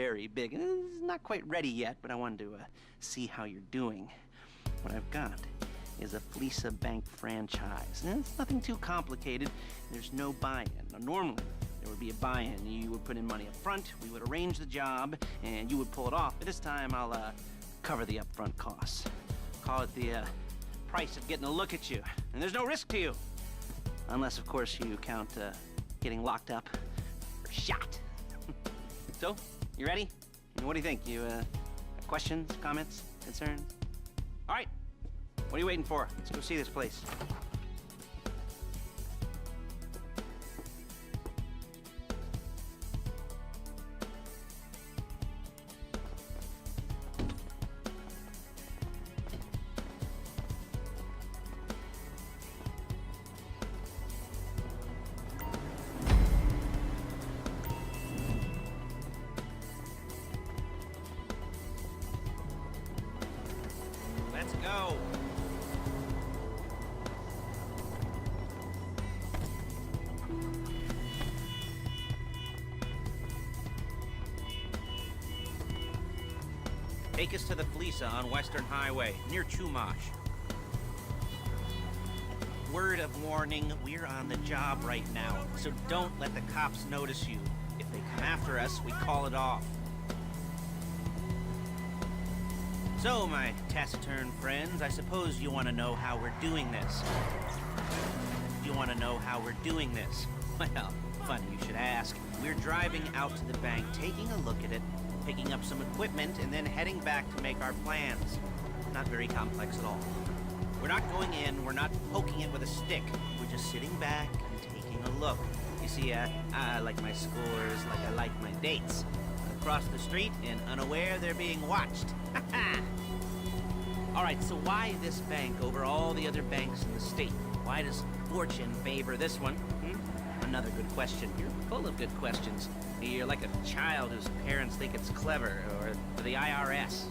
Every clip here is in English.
very big. It's not quite ready yet, but I wanted to see how you're doing. What I've got is a fleeca bank franchise. And it's nothing too complicated. There's no buy-in. Now, normally, there would be a buy-in. You would put in money up front, we would arrange the job, and you would pull it off. But this time, I'll cover the upfront costs. Call it the price of getting a look at you. And there's no risk to you. Unless, of course, you count getting locked up or shot. So, you ready? What do you think? You questions, comments, concerns? All right. What are you waiting for? Let's go see this place. Let's go. Take us to the fleeca on Western Highway, near Chumash. Word of warning, we're on the job right now, so don't let the cops notice you. If they come after us, we call it off. So, my taciturn friends, I suppose you want to know how we're doing this. You want to know how we're doing this? Well, funny you should ask. We're driving out to the bank, taking a look at it, picking up some equipment, and then heading back to make our plans. Not very complex at all. We're not going in, we're not poking it with a stick. We're just sitting back and taking a look. You see, I like my scores like I like my dates. Across the street and unaware they're being watched. All right, so why this bank over all the other banks in the state? Why does fortune favor this one? Another good question. You're full of good questions. You're like a child whose parents think it's clever, or the IRS.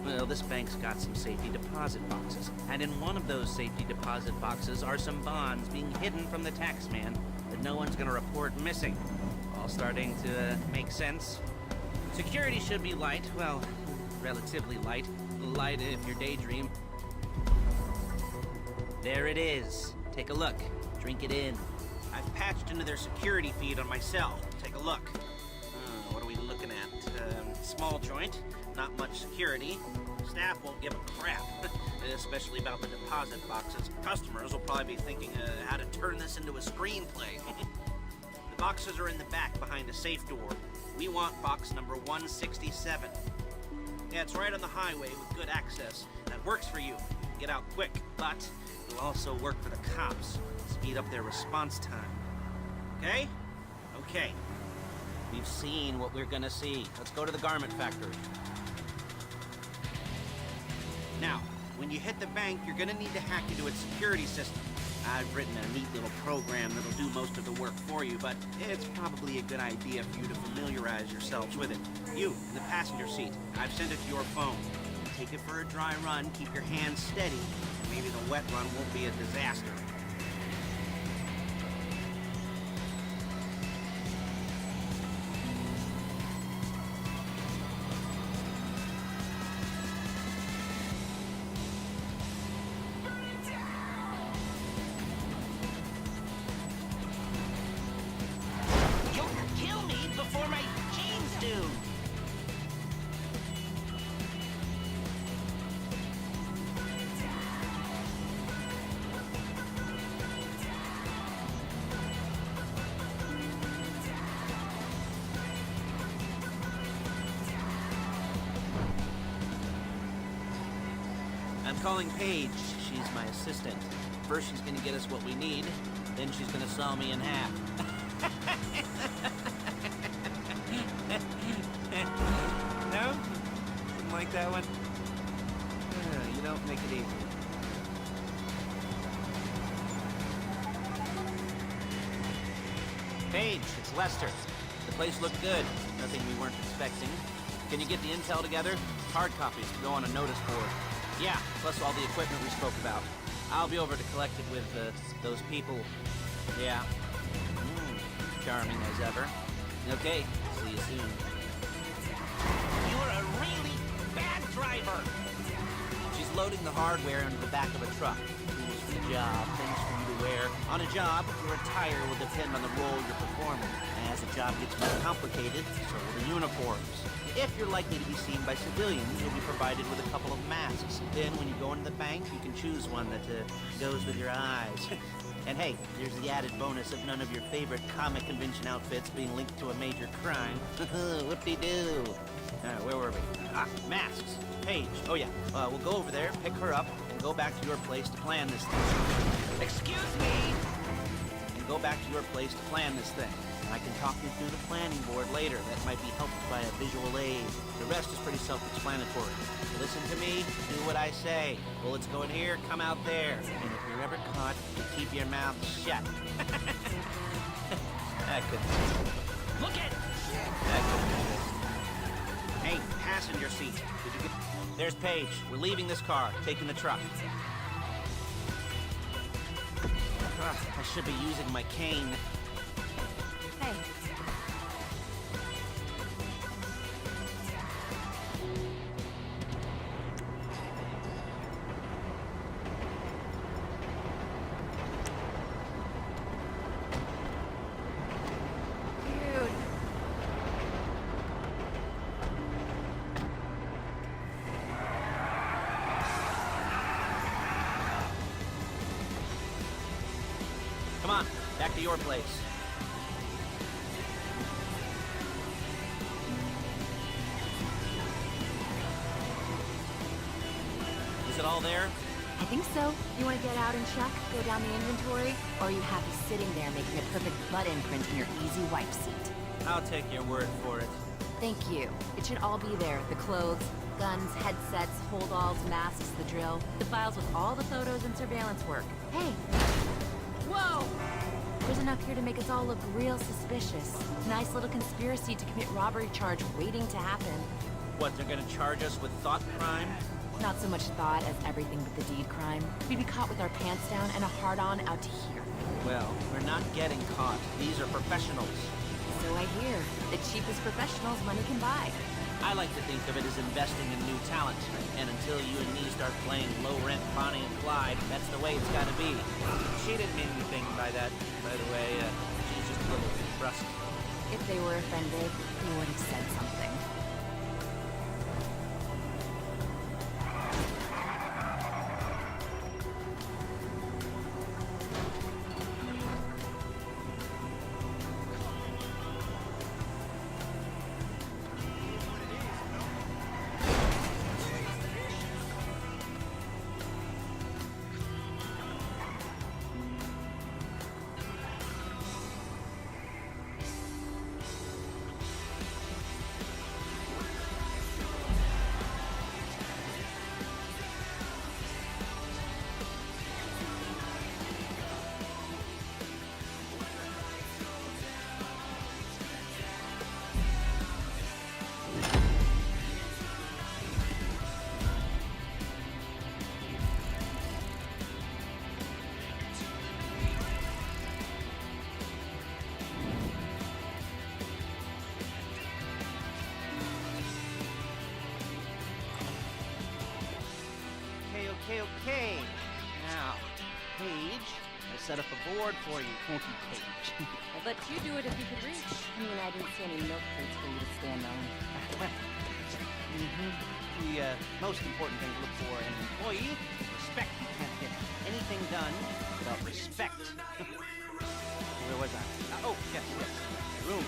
Well, this bank's got some safety deposit boxes, and in one of those safety deposit boxes are some bonds being hidden from the tax man that no one's gonna report missing. All starting to make sense. Security should be light, well, relatively light. Light if you daydream. There it is. Take a look. Drink it in. I've patched into their security feed on my cell. Take a look. What are we looking at? Small joint, not much security. Staff won't give a crap, especially about the deposit boxes. Customers will probably be thinking how to turn this into a screenplay. The boxes are in the back behind a safe door. We want box number 167. Yeah, it's right on the highway with good access. That works for you. Get out quick, but it'll also work for the cops. Speed up their response time. Okay? Okay. We've seen what we're gonna see. Let's go to the garment factory. Now, when you hit the bank, you're gonna need to hack into its security system. I've written a neat little program that'll do most of the work for you, but it's probably a good idea for you to familiarize yourselves with it. You, in the passenger seat, I've sent it to your phone. Take it for a dry run, keep your hands steady, and maybe the wet run won't be a disaster. Before my jeans do. I'm calling Paige. She's my assistant. First she's gonna get us what we need, then she's gonna saw me in half. No? Didn't like that one? You don't make it easy. Paige, it's Lester. The place looked good. Nothing we weren't expecting. Can you get the intel together? Hard copies to go on a notice board. Yeah, plus all the equipment we spoke about. I'll be over to collect it with those people. Yeah. Charming as ever. Okay, see you soon. driver. She's loading the hardware into the back of a truck. Tools for the job, things for you to wear. On a job, your attire will depend on the role you're performing. As the job gets more complicated, so will the uniforms. If you're likely to be seen by civilians, you'll be provided with a couple of masks. Then, when you go into the bank, you can choose one that goes with your eyes. And hey, there's the added bonus of none of your favorite comic convention outfits being linked to a major crime. Whoop-de-doo. Where were we? Ah, masks. Paige. Oh yeah, we'll go over there, pick her up, and go back to your place to plan this thing. Excuse me! And go back to your place to plan this thing. I can talk you through the planning board later. That might be helped by a visual aid. The rest is pretty self-explanatory. Listen to me, do what I say. Bullets go in here, come out there. And if you're ever caught, keep your mouth shut. That could be. Look it! That could be. Hey, passenger seat. Did you get... There's Paige. We're leaving this car, taking the truck. I should be using my cane. Hey. Dude. Come on, back to your place. Is it all there? I think so. You want to get out and check? Go down the inventory? Or are you happy sitting there making a perfect butt imprint in your easy wipe seat? I'll take your word for it. Thank you. It should all be there. The clothes, guns, headsets, hold-alls, masks, the drill. The files with all the photos and surveillance work. Hey! Whoa! There's enough here to make us all look real suspicious. Nice little conspiracy to commit robbery charge waiting to happen. What, they're gonna charge us with thought crime? Not so much thought as everything but the deed crime. We'd be caught with our pants down and a hard-on out to here. Well, we're not getting caught. These are professionals. So I hear. The cheapest professionals money can buy. I like to think of it as investing in new talent. And until you and me start playing low-rent Bonnie and Clyde, that's the way it's gotta be. She didn't mean anything by that, by the way. She's just a little brusque. If they were offended, they would have said something. Okay. Now, Paige, I set up a board for you, won't you, Paige? I'd let you do it if you could reach. I mean, I didn't see any milk crates for you to stand on. The most important thing to look for in an employee is respect. You can't get anything done without respect. Where was I? Oh, yes. The room.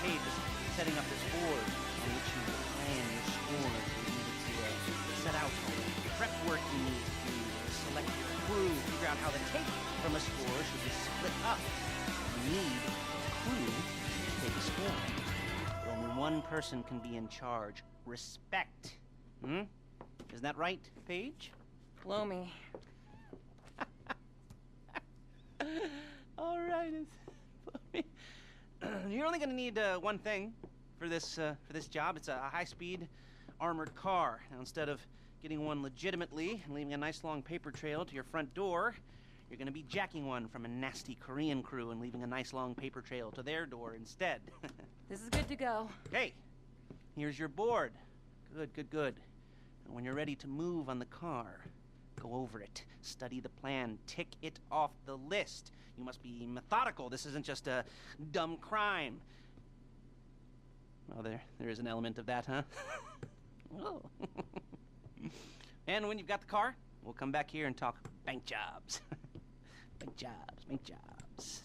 Paige is setting up this board on which you will plan your scores. You need to set out all the prep work you need to do, select your crew, figure out how the take from a score should be split up. You need a crew to take a score. Only one person can be in charge. Respect. Isn't that right, Paige? Blow me. All right. You're only going to need one thing for this job. It's a high-speed armored car. Now, instead of getting one legitimately and leaving a nice long paper trail to your front door, you're going to be jacking one from a nasty Korean crew and leaving a nice long paper trail to their door instead. This is good to go. Hey, here's your board. Good. And when you're ready to move on the car, go over it, study the plan, tick it off the list. You must be methodical. This isn't just a dumb crime. Well, there is an element of that, huh? Oh. And when you've got the car, we'll come back here and talk bank jobs. Bank jobs, bank jobs.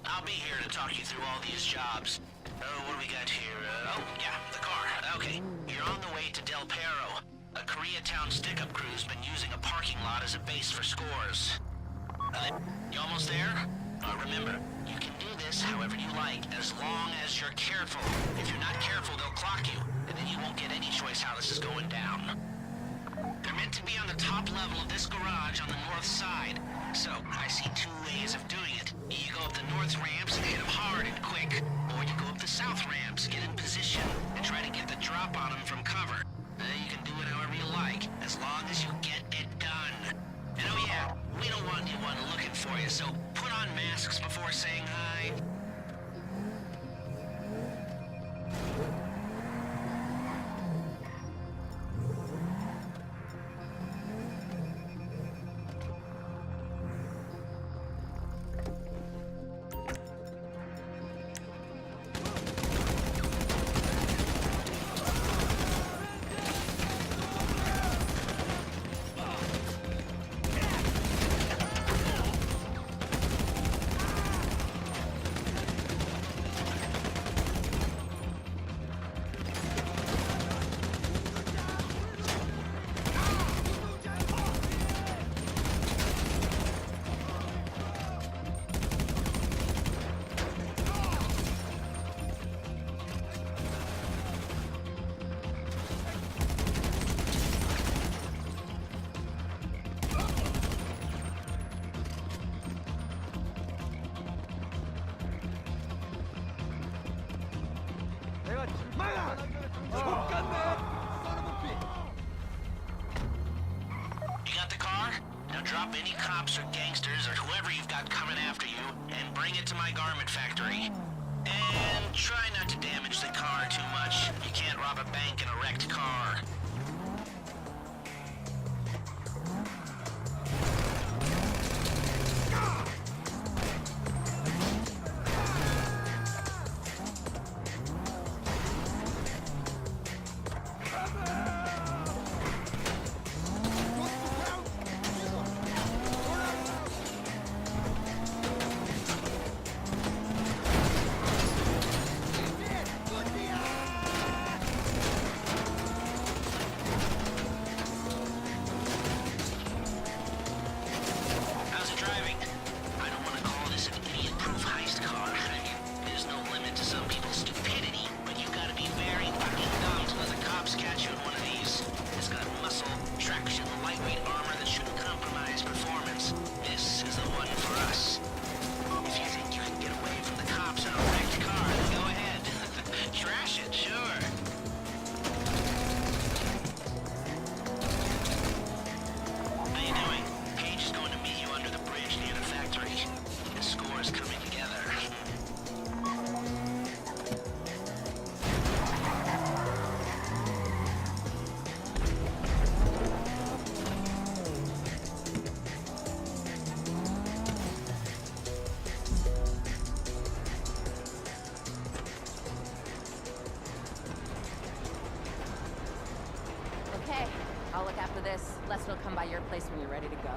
I'll be here to talk you through all these jobs. Oh, what do we got here? Oh, yeah, the car. Okay, you're on the way to Del Perro. A Koreatown stick-up crew's been using a parking lot as a base for scores. You almost there? Remember, you can do this however you like, as long as you're careful. If you're not careful, they'll clock you, and then you won't get any choice how this is going down. They're meant to be on the top level of this garage on the north side. So, I see two ways of doing it. You go up the north ramps and hit them hard and quick, or you go up the south ramps, get in position, and try to get the drop on them from cover. You can do it however you like, as long as you get it done. And oh yeah, we don't want anyone looking for you, so put on masks before saying hi. Now drop any cops or gangsters or whoever you've got coming after you, and bring it to my garment factory. And try not to damage the car too much. You can't rob a bank in a wrecked car. Okay, I'll look after this. Lester will come by your place when you're ready to go.